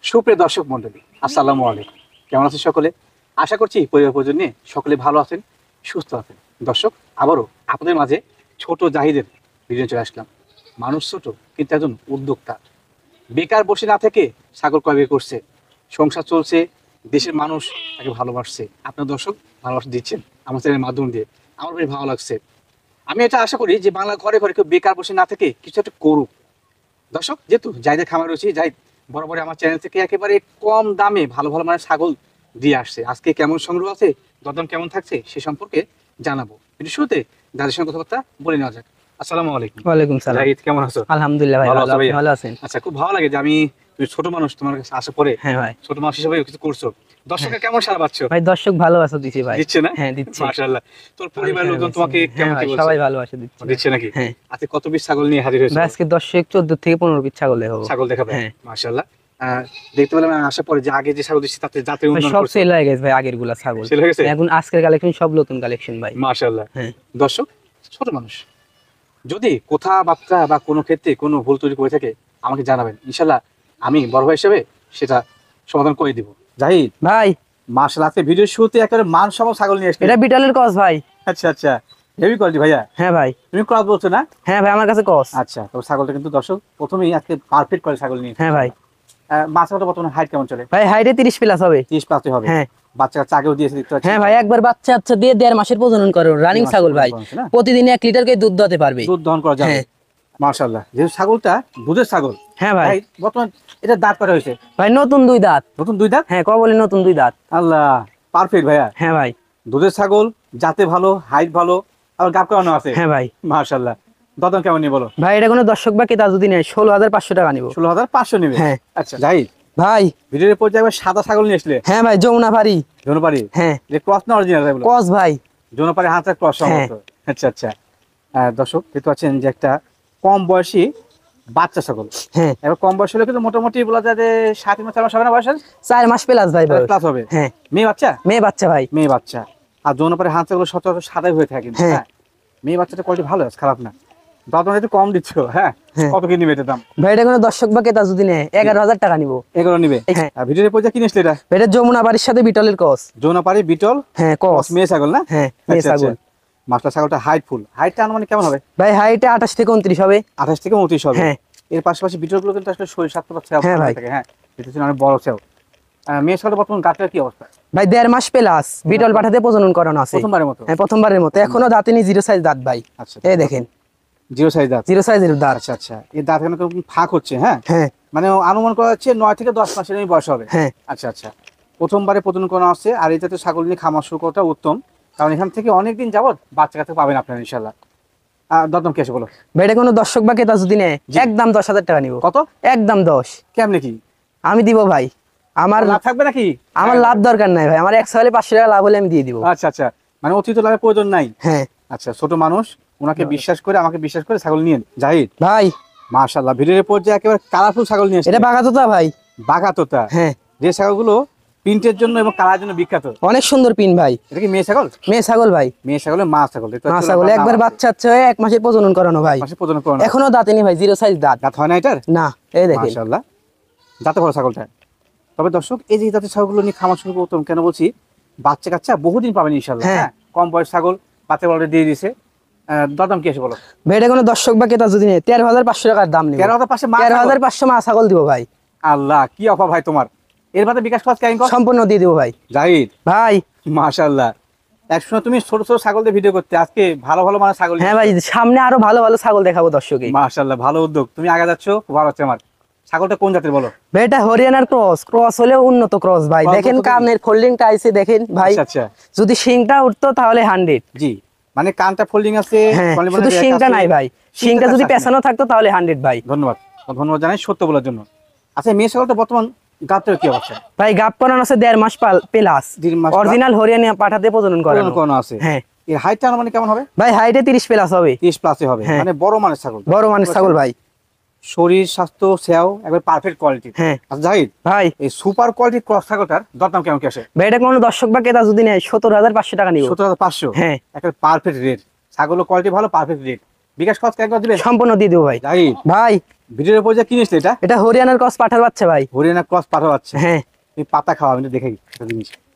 সুপ্রিয় দর্শক মন্ডলী, আসসালামু আলাইকুম। কেমন আছেন সকলে? আশা করছি পরিবার পরিজন নিয়ে সকলে ভালো আছেন, সুস্থ আছেন। দর্শক, আবারও আপনাদের মাঝে ছোট জাহিদের ভিডিও চলে আসলাম। মানুষ ছোট, কিন্তু একজন উদ্যোক্তা। বেকার বসে না থেকে ছাগল ক্রয় বিক্রি করছে, সংসার চলছে, দেশের মানুষ তাকে ভালোবাসছে। আপনার দর্শক ভালোবাসা দিচ্ছেন আমার চ্যানেলের মাধ্যম দিয়ে, আমার বেশ ভালো লাগছে। আমি এটা আশা করি যে বাংলা ঘরে ঘরে কেউ বেকার বসে না থেকে কিছু একটা করুক। দর্শক, যেহেতু জাহিদের খামার রয়েছে, জাহিদ বরাবর আমার চ্যানেল থেকে একেবারে কম দামে ভালো ভালো মানের ছাগল দিয়ে আসছে। আজকে কেমন সংগ্রহ আছে, দরদাম কেমন থাকছে সে সম্পর্কে জানাবো। কিন্তু শুরুতে যাদের সঙ্গে কথাবার্তা বলে নেওয়া যাক। আসসালামু আলাইকুম। ওয়ালাইকুম সালাম। জাহিদ, কেমন আছো? আলহামদুলিল্লাহ ভাই, ভালো আছো ভাইয়া? ভালো আছেন? আচ্ছা, খুব ভালো লাগে যে তুমি ছোট মানুষ, তোমার কাছে আসা পরে হ্যাঁ ভাই। ছোট মানুষ হিসেবে কিছু করছো। দর্শকের কেমন সাড়া পাচ্ছ? ভাই দর্শক ভালোবাসা দিচ্ছে ভাই। দিচ্ছে না? হ্যাঁ দিচ্ছে। মাশাআল্লাহ। তোর পরিবারের লোকজন তোমাকে কেমন কি বলছে? সবাই ভালোবাসা দিচ্ছে। দিচ্ছে নাকি? হ্যাঁ। আজকে কত পিস ছাগল নিয়ে হাজির হয়েছে? ভাই আজকে দর্শক 14 থেকে 15 পিস ছাগল দেখাবো। ছাগল দেখাবে? হ্যাঁ। মাশাআল্লাহ। দেখতে পেলাম আশা পরে যে আগে যে ছাগল দিচ্ছি তাতে জাতের ভাই উন্নয়ন সব করছে। সেল হয়ে গেছে ভাই, আগের গুলা ছাগল সেল হয়ে গেছে? এখন আজকের কালেকশন সব নতুন কালেকশন ভাই। মাশাআল্লাহ। হ্যাঁ। দর্শক, ছোট মানুষ যদি কথাবার্তা বা কোনো ক্ষেত্রে কোনো ভুল ত্রুটি করে থাকে আমাকে জানাবেন, ইনশাআল্লাহ আমি বড় ভাই হিসেবে সেটা সমাধান করে দিব। জাহিদ ভাই মাশাআল্লাহ, আজকে ভিডিওর শুরুতে একেবারে মানসম্মত ছাগল নিয়ে এসেছেন। এটা বিটলের ক্রস ভাই। আচ্ছা আচ্ছা, হেভি কোয়ালিটি ভাইয়া। হ্যাঁ ভাই। তুমি ক্রস বলছো না? হ্যাঁ ভাই, আমার কাছে ক্রস। আচ্ছা, তো ছাগলটা কিন্তু দর্শক প্রথমেই আজকে পারফেক্ট করে ছাগল নিয়ে। হ্যাঁ ভাই। বাচ্চাটা বর্তমানে হাইট কেমন চলে? ভাই হাইটে 30 প্লাস হবে। 30 প্লাস হবে। হ্যাঁ। বাচ্চা আগেও দিয়েছে দেখতে পাচ্ছি। হ্যাঁ ভাই, একবার বাচ্চা আচ্ছা দিয়ে 1.5 মাসের প্রজনন করে রানিং ছাগল ভাই। প্রতিদিন 1 লিটার করে দুধ দতে পারবে। দুধ দহন করা যাবে। হ্যাঁ। মাশাআল্লাহ, যেহেতু ছাগলটা দুধের ছাগল। হ্যাঁ ভাই। বর্তমান এটা দাঁত করা হয়েছে? ভাই নতুন 2 দাঁত। নতুন 2 দাঁত? হ্যাঁ, বলি নতুন 2 দাঁত। আল্লাহ, পারফেক্ট ভাইয়া। হ্যাঁ ভাই। দুধের ছাগল, জাতে ভালো, হাইট ভালো, আর গাব করানো আছে। হ্যাঁ ভাই। মাশাআল্লাহ। দদন কেমন নিয়ে বলো? ভাই এটা কোনো দর্শক বা ক্রেতা যদি নেয় 16,500 টাকা নিব। 16,500 নেবে? হ্যাঁ। আচ্ছা জাহিদ, ভাই। ভিডিওর পর্যায়ে একবার সাদা ছাগল নিয়ে আসলে। হ্যাঁ ভাই, যমুনা পারি। জনপারি? হ্যাঁ। যে ক্রস না অরিজিনাল ভাই বলো? ক্রস ভাই। জনপারি হাতে ক্রস সম্ভবত। আচ্ছা আচ্ছা। দর্শক দেখতে পাচ্ছেন যে একটা কম বয়সী বাচ্চা ছাগল। হ্যাঁ। এবার কম বয়স হলে কিন্তু মোটামুটি বলা যায় যে 7 মাস 4 মাস হবে না বয়স? 4 মাস প্লাস ভাই। প্লাস হবে। হ্যাঁ। মেয়ে বাচ্চা? মেয়ে বাচ্চা ভাই। মেয়ে বাচ্চা। আর জনপারি হাত ছাগল সচরাচর সাদাই হয়ে থাকে কিন্তু। হ্যাঁ। হ্যাঁ। মেয়ে বাচ্চাটা কোয়ালিটি ভালো আছে, খারাপ না। দাম একটু কম দিচ্ছ। হ্যাঁ। কত কি নিবে এটা দাম? ভাই এটা কোনো দর্শক বা ক্রেতা যদি নেয় 11,000 টাকা নিব। 11 নিবে? হ্যাঁ। আর ভিডিওর পর্যায়ে কিনেছিলে এটা? এটা যমুনা পারির সাথে বিটলের ক্রস। জনপারি বিটল? হ্যাঁ, ক্রস। মেয়ে ছাগল না? হ্যাঁ, মেয়ে ছাগল। মাছটা ছাগলটা হাইট ফুল। হাইটটা আনুমানিক কেমন হবে? ভাই হাইটে 28 থেকে 29 হবে। 28 থেকে 29 হবে। হ্যাঁ। এর পাশাপাশি বিটল গুলো কিন্তু আসলে শরীর স্বাস্থ্য পাচ্ছে। হ্যাঁ ভাই। হ্যাঁ, এটা হচ্ছে অনেক বড় সেও। মেয়ে ছাগলটা বর্তমান গাছের কি অবস্থা? ভাই 1.5 মাস প্লাস বিটল পাঠাতে প্রজনন করানো আছে। প্রথমবারের মতো? হ্যাঁ, প্রথমবারের মতো। এখনো দাঁতেনি 0 সাইজ দাঁত ভাই। আচ্ছা, এই দেখেন 0 সাইজ দাঁত? 0 সাইজের দাঁত। আচ্ছা আচ্ছা, এই দাঁত এখানে ফাঁক হচ্ছে। হ্যাঁ। হ্যাঁ। মানে অনুমান করা হচ্ছে 9 থেকে 10 মাসের বয়স হবে। হ্যাঁ। আচ্ছা আচ্ছা, প্রথমবারে প্রজনন করা আছে। আর এটাতে ছাগল নিয়ে খামার শুরু করাটা উত্তম, কারণ এখান থেকে অনেকদিন যাবত বাচ্চা কাছে পাবেন আপনারা ইনশাআল্লাহ। দরদাম কি আছে বলো? ভাই এটা কোনো দর্শক বা ক্রেতা যদি নেয় একদম 10,000 টাকা নিব। কত? একদম 10। কেমনে কি আমি দিব ভাই। আমার লাভ থাকবে নাকি? আমার লাভ দরকার নাই ভাই, আমার 100 হলে 500 টাকা লাভ হলে আমি দিয়ে দিব। আচ্ছা আচ্ছা, মানে অতিরিক্ত লাভের প্রয়োজন নাই। হ্যাঁ। আচ্ছা, ছোট মানুষ, ওনাকে বিশ্বাস করে আমাকে বিশ্বাস করে ছাগল নিয়ে জাহিদ ভাই। মাশাআল্লাহ, ভিডিওর পর্যায়ে একেবারে কালারফুল ছাগল নিয়ে এটা বাগাতোতা ভাই। বাঘাতোতা? হ্যাঁ। যে ছাগলগুলো প্রিন্টের জন্য এবং কালার জন্য বিখ্যাত। অনেক সুন্দর পিন ভাই। এটা কি মেয়ে ছাগল? মেয়ে ছাগল ভাই। মেয়ে ছাগলের মা ছাগল? মা ছাগল একবার বাচ্চা হয়ে 1 মাসের প্রজনন করানো ভাই। মাসে প্রজনন করানো? এখনো দাঁতেনি ভাই, 0 সাইজ দাঁত। দাঁত হয় না এটার? না। এই দেখেন মাশাআল্লাহ, দাঁতে ভালো ছাগলটা। তবে দর্শক, এই যে জাতের ছাগলগুলো নিয়ে খামার শুরু করতাম কেন বলছি, বাচ্চা কাচ্চা বহুদিন পাবেন ইনশাআল্লাহ। হ্যাঁ। হ্যাঁ, কম বয়স ছাগল, বাচ্চা বলতে দিয়ে দিছে। দরদাম কি আছে বলো? ভাই এটা কোনো দর্শক বা ক্রেতা যদি নেয় 13,500 টাকার দাম নিব। 13,500 মা? 13,500 মা ছাগল দিব ভাই। আল্লাহ, কি অফার ভাই তোমার! এর বাদে বিকাশ খরচ কেমন? সম্পূর্ণ দিয়ে দিব ভাই। জাহিদ ভাই মাশাআল্লাহ, একসময় তুমি ছোট ছোট ছাগল দিয়ে ভিডিও করতে, আজকে ভালো ভালো মানে ছাগল। হ্যাঁ ভাই, সামনে আরো ভালো ভালো ছাগল দেখাবো দর্শকে। মাশাআল্লাহ, ভালো উদ্যোগ, তুমি আগে যাচ্ছ, খুব ভালো হচ্ছে আমার। ছাগলটা কোন জাতের বলো? ভাই এটা হরিয়ানার ক্রস। ক্রস হলে উন্নত ক্রস ভাই। দেখেন কানের ফোল্ডিংটা আইছে দেখেন ভাই। আচ্ছা, যদি শিংটা উঠতো তাহলে 100। জি, মানে কানটা ফোল্ডিং আছে, হ্যাঁ, শুধু শিংটা নাই ভাই। শিংটা যদি পেছানো থাকতো তাহলে 100 ভাই। ধন্যবাদ, ধন্যবাদ জানাই সত্য বলার জন্য। আচ্ছা, মেয়ে ছাগলটা বর্তমান গাবটার কি অবস্থা? ভাই গাব করানো আছে 1.5 মাস প্লাস। 1.5 মাস অরিজিনাল হরিয়ানা পাঠাতে প্রজনন করানো আছে। হ্যাঁ। এর হাইটটা মানে কেমন হবে? ভাই হাইটে 30 প্লাস হবে। 30 প্লাসে হবে, মানে বড় মানের ছাগল। বড় মানের ছাগল ভাই। শরীর স্বাস্থ্য সেও একবার পারফেক্ট কোয়ালিটি। হ্যাঁ। আচ্ছা জাহিদ ভাই, এই সুপার কোয়ালিটি ক্রস ছাগলটার দরদাম কেমন কি আসে? ভাই এটা কোনো দর্শক বা ক্রেতা যদি নেয় 17,500 টাকা নিব। 17,500? হ্যাঁ। একটা পারফেক্ট রেট। ছাগলের কোয়ালিটি ভালো, পারফেক্ট রেট। বিকাশ খরচ একবার দিবেন? সম্পূর্ণ দিয়ে দেবো ভাই। জাহিদ ভাই ভিডিওর উপর যে কিনিস এটা এটা হরিয়ানার ক্রস পাঠার বাচ্চা ভাই। হরিয়ানা ক্রস পাঠা যাচ্ছে, হ্যাঁ এই পাতা খাওয়া আমি দেখে একটা জিনিস।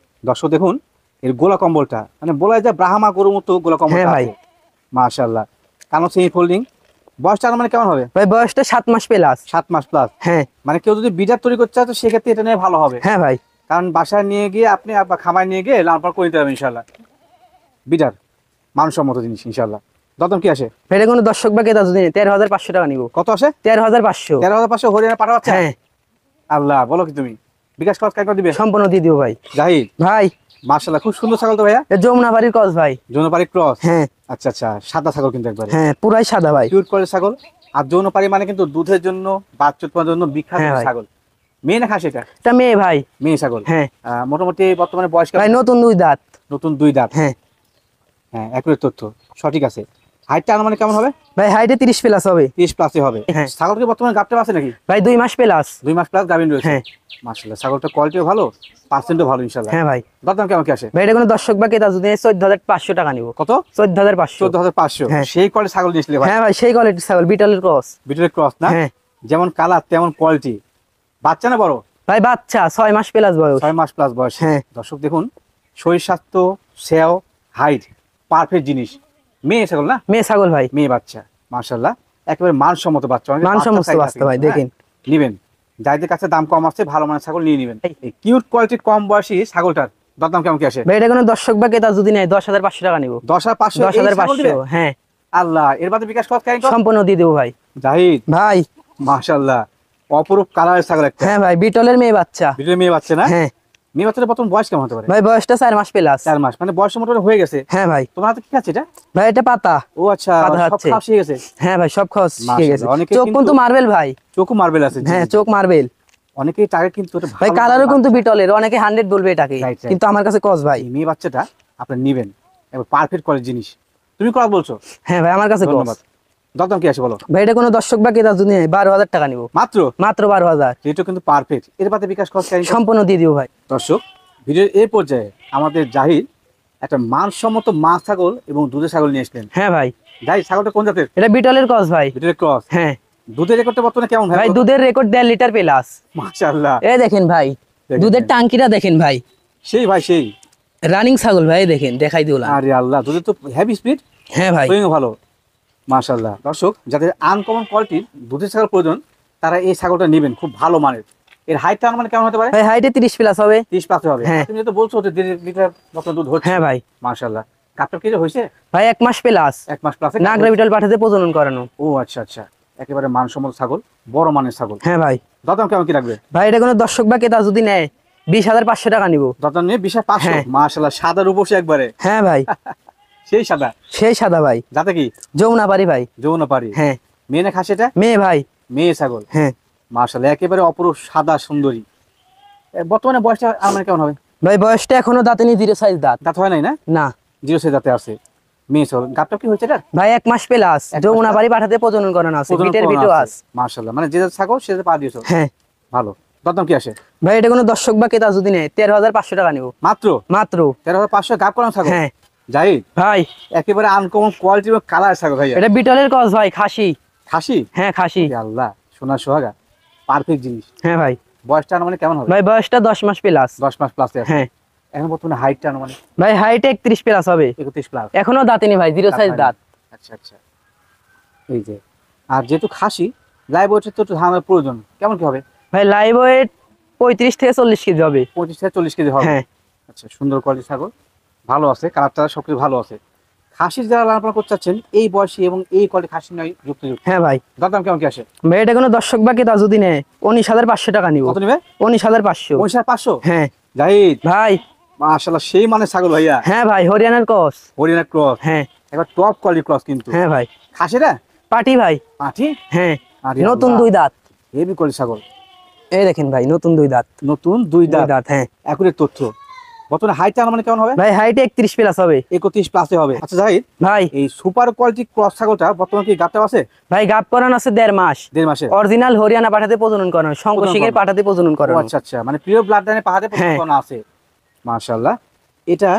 দর্শক দেখুন এর গোলা কম্বলটা, মানে বলা যায় ব্রাহ্মা গরুর মতো গোলা কম্বল। হ্যাঁ ভাই। মাশাআল্লাহ। কানো সেমি ফোল্ডিং। বয়সটা মানে কেমন হবে ভাই বয়সটা 7 মাস প্লাস। 7 মাস প্লাস। হ্যাঁ মানে কেউ যদি বিডার তৈরি করতে চায় তো সেক্ষেত্রে এটা নিয়ে ভালো হবে। হ্যাঁ ভাই। কারণ বাসায় নিয়ে গিয়ে আপনি খামার নিয়ে গিয়ে লালন পালন করে নিতে পারবেন ইনশাল্লাহ। বিডার মানসম্মত জিনিস ইনশাল্লাহ। দদম কি আসে? এটা কোনো দর্শক বা ক্রেতা যদি 13,500 টাকা নিব। কত আসে? 13,500। 13,500 হরিয়ানা পাঠা যাচ্ছে। হ্যাঁ আল্লাহ বলো কি তুমি, বিকাশ খরচ একবার দিবে? সম্পূর্ণ দিয়ে দিব ভাই। জাহিদ ভাই মাশাআল্লাহ খুব সুন্দর ছাগল তো ভাইয়া। এটা যমুনা বাড়ির ক্রস ভাই। যৌনপাড়ি ক্রস। হ্যাঁ আচ্ছা আচ্ছা, সাদা ছাগল কিন্তু একবারে। হ্যাঁ পুরাই সাদা ভাই। কিউট করে ছাগল। আর যৌনপাড়ি মানে কিন্তু দুধের জন্য, বাচ্চা উৎপাদনের জন্য বিখ্যাত হ্যাঁ ভাই। ছাগল। মেয়ে না খাসি এটা? এটা মেয়ে ভাই। মেয়ে ছাগল। হ্যাঁ মোটামুটি বর্তমানে বয়স কেমন? ভাই নতুন 2 দাঁত। নতুন 2 দাঁত। হ্যাঁ হ্যাঁ একুরেট তথ্য সঠিক আছে। হাইটটা মানে কেমন হবে? ভাই হাইটে 30 প্লাস হবে। 30 প্লাসই হবে। হ্যাঁ। ছাগলকে বর্তমানে গাবটা আছে নাকি? ভাই 2 মাস প্লাস। 2 মাস প্লাস গাভিন রয়েছে। হ্যাঁ মাশাআল্লাহ ছাগলটা কোয়ালিটিও ভালো, পার্সেন্টও ভালো ইনশাআল্লাহ। হ্যাঁ ভাই। দাম কেমন কি আসে? ভাই এটা কোনো দর্শক বা ক্রেতা যদি 14,500 টাকা নিব। কত? 14,500। 14,500। হ্যাঁ। সেই কোয়ালিটি ছাগল নিয়েছিলে ভাই? হ্যাঁ ভাই সেই কোয়ালিটির ছাগল, বিটলের ক্রস। বিটলের ক্রস না? হ্যাঁ যেমন কালার তেমন কোয়ালিটি। বাচ্চা না বড়? ভাই বাচ্চা 6 মাস প্লাস বয়স। 6 মাস প্লাস বয়স। হ্যাঁ। দর্শক দেখুন শরীর স্বাস্থ্য, সেও, হাইট পারফেক্ট জিনিস। মেয়ে ছাগল না? মেয়ে ছাগল ভাই। মেয়ে বাচ্চা মাশাআল্লাহ একেবারে মানসম্মত বাচ্চা। অনেকে মানসম্মত বাচ্চা চাই বাচ্চা আছে ভাই, কিন্তু, দেখেন। হ্যাঁ, নিবেন। যাদের কাছে দাম কম আছে ভালো মানের ছাগল নিয়ে নিবেন। এই কিউট কোয়ালিটির কম বয়সী ছাগলটার দাম কেমন কি আসে? ভাই এটা কোনো দর্শক বা ক্রেতা যদি নেয় 10,500 টাকা নিব। 10,500। 10,500 হ্যাঁ। আল্লাহ এর বাদে বিকাশ খরচ কেন? সম্পূর্ণ দিয়ে দেবো ভাই। জাহিদ ভাই মাশাআল্লাহ অপরূপ কালারের ছাগল একটা। হ্যাঁ ভাই বিটলের মেয়ে বাচ্চা। বিটলের মেয়ে বাচ্চা না? হ্যাঁ মেয়ে বাচ্চাটা প্রথম বয়স কেমন হতে পারে? ভাই বয়সটা 4 মাস প্লাস। 4 মাস মানে বয়স মোটামুটি হয়ে গেছে। হ্যাঁ ভাই। তোমার হাতে কি আছে এটা? ভাই এটা পাতা। ও আচ্ছা, পাতা সব হচ্ছে। খাওয়া শিখে গেছে। হ্যাঁ ভাই সব খাওয়া শিখে গেছে। মাশাআল্লাহ, অনেকে চোখ কিন্তু- কিন্তু মার্বেল ভাই। চোখও মার্বেল আছে। হ্যাঁ চোখ মার্বেল। অনেকেই টাকা কিন্তু এটা ভাই ভালো কালারও বাচ্চা। কিন্তু বিটলের, অনেকে 100 বলবে এটাকে, Right, right. কিন্তু আমার কাছে ক্রস ভাই। এই মেয়ে বাচ্চাটা আপনি নিবেন, এবার পারফেক্ট কোয়ালিটির জিনিস। তুমি ক্রস বলছো? হ্যাঁ ভাই আমার কাছে ক্রস। ধন্যবাদ। দাম কি আছে বলো? ভাই এটা কোনো দর্শক বা ক্রেতা যদি নেয় 12,000 টাকা নিব। মাত্র মাত্র 12,000। এটা কিন্তু পারফেক্ট। এর বাদে বিকাশ খরচ কেন? সম্পূর্ণ দিয়ে দিব ভাই। দর্শক ভিডিওর এই পর্যায়ে আমাদের জাহিদ একটা মানসম্মত মা ছাগল এবং দুধের ছাগল নিয়ে আসলেন। হ্যাঁ ভাই জাহিদ ছাগলটা কোন জাতের? এটা বিটলের ক্রস ভাই। ভিডিওর ক্রস। হ্যাঁ দুধের রেকর্ডটা বর্তমানে কেমন ভাই দুধের রেকর্ড 1.5 লিটার প্লাস। মাশাআল্লাহ এই দেখেন ভাই দেখেন, দুধের দেখেন। টাঙ্কিটা দেখেন ভাই। সেই ভাই সেই। রানিং ছাগল ভাই, দেখেন দেখাই দিলাম। আরে আল্লাহ দুধের তো হেভি স্পিড, হ্যাঁ ভাই। সুইংও ভালো মাশাআল্লাহ। দর্শক যাদের আনকমন কোয়ালিটির দুধের ছাগল প্রয়োজন তারা এই ছাগলটা নেবেন, খুব ভালো মানের। এর হাইটটা মানে কেমন হতে পারে? ভাই হাইটে 30 প্লাস হবে। 30 প্লাস হবে। হ্যাঁ। তুমি তো বলছো যে 1.5 লিটার মতো দুধ হচ্ছে। হ্যাঁ ভাই। মাশাআল্লাহ। কাপটা কি যে হইছে? ভাই 1 মাস প্লাস। 1 মাস প্লাস। নাগরা বিটল পাঠাতে প্রজনন করানো। ও আচ্ছা আচ্ছা, একেবারে মানসম্মত ছাগল, বড় মানের ছাগল। হ্যাঁ ভাই। দাম কেমন কি রাখবে? ভাই এটা কোনো দর্শক বা ক্রেতা যদি নেয় 20,500 টাকা নিব। দাম নিয়ে 20,500। হ্যাঁ। মাশাআল্লাহ সাদা রূপসী একবারে। হ্যাঁ ভাই সেই সাদা। সেই সাদা ভাই। যাতে কি? যমুনা বাড়ি ভাই। যৌনপাড়ি। হ্যাঁ মেয়ে না খাসি এটা? মেয়ে ভাই। মেয়ে ছাগল। হ্যাঁ মাশাআল্লাহ একেবারে অপরূপ সাদা সুন্দরী। বর্তমানে বয়সটা আমার কেমন হবে? ভাই বয়সটা এখনো দাঁতেনি 0 সাইজ দাঁত। দাঁত হয় নাই না? না 0 সে দাঁতে আছে। মেয়ে ছাগল। গাবটা কি হয়েছে এটা? ভাই 1 মাস প্লাস। 1 মাস যমুনা plus? বাড়ি পাঠাতে প্রজনন করানো আছে। প্রজনন বিটের করানো বিটও আছে। আছে। মাশাআল্লাহ মানে যে ছাগল সে পা দিয়েছো। হ্যাঁ ভালো। দাম কি আসে? ভাই এটা কোনো দর্শক বা ক্রেতা যদি নেয় 13,500 টাকা নিব। মাত্র মাত্র। 13,500 গাব করানো ছাগল। হ্যাঁ জাহিদ ভাই একেবারে আনকমন কোয়ালিটি এবং কালার ছাগল ভাইয়া। এটা বিটলের ক্রস ভাই, খাসি। খাসি? হ্যাঁ খাসি। এ আল্লাহ সোনা সোহাগা পারফেক্ট জিনিস। হ্যাঁ ভাই। বয়সটা মানে কেমন হবে? ভাই বয়সটা 10 মাস প্লাস। 10 মাস প্লাস আছে। হ্যাঁ এখন বর্তমানে হাইটটা মানে ভাই হাইটে 31 প্লাস হবে। 31 প্লাস। এখনো দাঁতেনি ভাই, 0 সাইজ দাঁত। আচ্ছা আচ্ছা। এই যে আর যেহেতু খাসি লাইভ ওয়েটের তো একটু ধারণার প্রয়োজন, কেমন কি হবে? ভাই লাইভ ওয়েট 35 থেকে 40 কেজি হবে। 25 থেকে 40 কেজি হবে। হ্যাঁ আচ্ছা সুন্দর কোয়ালিটি ছাগল, ভালো আছে, কালারটা সবকিছু ভালো আছে। খাসির যারা লালন পালন করতে চাচ্ছেন এই বয়সী এবং এই কোয়ালিটি খাসি নয় যুক্ত। হ্যাঁ ভাই। দাম কেমন কি আসে? ভাই এটা কোনো দর্শক বা ক্রেতা যদি নেয় 19,500 টাকা নিব। কত নেবে? 19,500। 500। হ্যাঁ জাহিদ ভাই। মাশাআল্লাহ সেই মানে ছাগল ভাইয়া। হ্যাঁ ভাই হরিয়ানার ক্রস। হরিয়ানা ক্রস। হ্যাঁ একবার টপ কোয়ালিটি ক্রস কিন্তু। হ্যাঁ ভাই। খাসিরা পাটি ভাই। পাঠি? হ্যাঁ আরে নতুন আল্লাহ। 2 দাঁত। হেভি কোয়ালিটি ছাগল। এই দেখেন ভাই নতুন 2 দাঁত। নতুন 2 2 দাঁত। দাঁত হ্যাঁ। একুরেট তথ্য। বর্তমানে হাইটটা মানে কেমন হবে? ভাই হাইটে 31 প্লাস হবে। 31 প্লাসে হবে। আচ্ছা জাহিদ ভাই এই সুপার কোয়ালিটি ক্রস ছাগলটা বর্তমানে কি গাবটা আছে? ভাই গাব করানো আছে 1.5 মাস। 1.5 মাসে। অরিজিনাল হরিয়ানা পাঠাতে প্রজনন করানো, শঙ্করসিংহের করানো। পাঠাতে প্রজনন ও করানো। আচ্ছা আচ্ছা মানে প্রিয় ব্লাড লাইনে পাহাড়ে হ্যাঁ। প্রতিফলন আছে। মাশাআল্লাহ এটা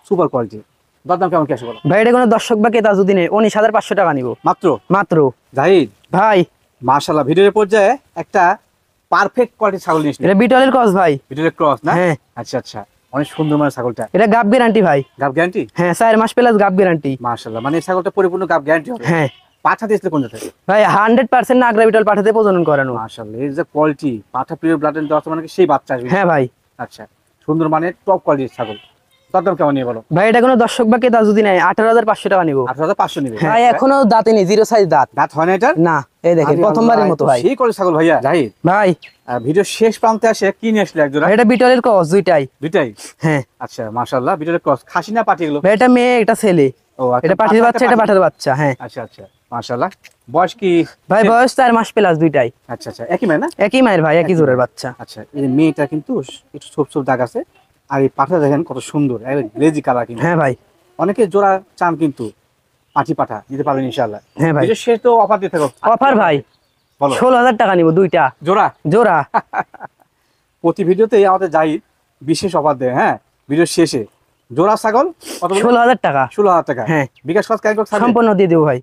সুপার কোয়ালিটি। দরদাম কেমন কি আসে বলো? ভাই এটা কোনো দর্শক বা ক্রেতা যদি নেই 19,500 টাকা নিব মাত্র? মাত্র। জাহিদ ভাই মাশাআল্লাহ, ভিডিওর পর্যায়ে একটা পারফেক্ট কোয়ালিটির ছাগল নিয়ে এটা বিটলের ক্রস ভাই। ভিডিওর ক্রস না? হ্যাঁ আচ্ছা আচ্ছা, অনেক সুন্দর মানে ছাগলটা। এটা গাব গ্যারান্টি ভাই। গাব গ্যারান্টি? হ্যাঁ 4 মাস প্লাস গাব গ্যারান্টি। মাশাআল্লাহ, মানে এই ছাগলটা পরিপূর্ণ গাব গ্যারান্টি হবে। হ্যাঁ পাঠা দিয়েছিল কোন জায়গায়? ভাই 100% নাগরা বিটল পাঠাতে প্রজনন করানো। মাশাআল্লাহ, এর যে কোয়ালিটি, পাঠা পিওর ব্লাড এন্ড দর্শক মানে কি সেই বাচ্চা আসবে। হ্যাঁ ভাই। আচ্ছা, সুন্দর মানে টপ কোয়ালিটির ছাগল। দরদাম কেমন নিয়ে বলো? ভাই এটা কোনো দর্শক বা ক্রেতা যদি নেই 18,500 টাকা নিব। 8,500 নিবে? ভাই এখনো দাঁতে নেই, জিরো সাইজ দাঁত। দাঁত হয় না এটা? না এই দেখেন আরে প্রথমবারের আল্লাহ, মতো ভাই। সেই কোয়ালিটির ছাগল ভাইয়া। জাহিদ ভাই ভিডিও শেষ প্রান্তে আসে কি নিয়ে আসলে এক জোড়া? এটা বিটলের ক্রস দুইটাই। দুইটাই? হ্যাঁ আচ্ছা মাশাআল্লাহ, ভিডিওর ক্রস। খাসি না পাঠি এগুলো? ভাই এটা মেয়ে এটা ছেলে। ও আচ্ছা, এটা পাঠির পাঠা বাচ্চা, একটা এটা পাঠি। পাঠার বাচ্চা। হ্যাঁ আচ্ছা আচ্ছা মাশাআল্লাহ। বয়স কি? ভাই বয়স 4 মাস প্লাস দুইটাই। আচ্ছা আচ্ছা, একই মেয়ে না? একই মায়ের ভাই, একই জোরের বাচ্চা। আচ্ছা, এই মেয়েটা কিন্তু একটু ছোপ ছোপ দাগ আছে, আর এই পাঠা দেখেন কত সুন্দর, একদম গ্লেজি কালার। কিন্তু হ্যাঁ ভাই। অনেকে জোড়া চান কিন্তু পাঠি পাঠা দিতে পারবেন ইনশাআল্লাহ। হ্যাঁ ভাই ভিডিও শেষ তো অফার দিয়ে থাকো। অফার ভাই বলো। 16,000 টাকা নিব দুইটা জোড়া? জোড়া। প্রতি ভিডিওতেই আমাদের জাহিদ বিশেষ অফার দেয়। হ্যাঁ, ভিডিও শেষে জোড়া ছাগল কত বলে? 16,000 টাকা। 16,000 টাকা। হ্যাঁ বিকাশ খরচ কারিগর থাকবে? সম্পূর্ণ দিয়ে দেবো ভাই।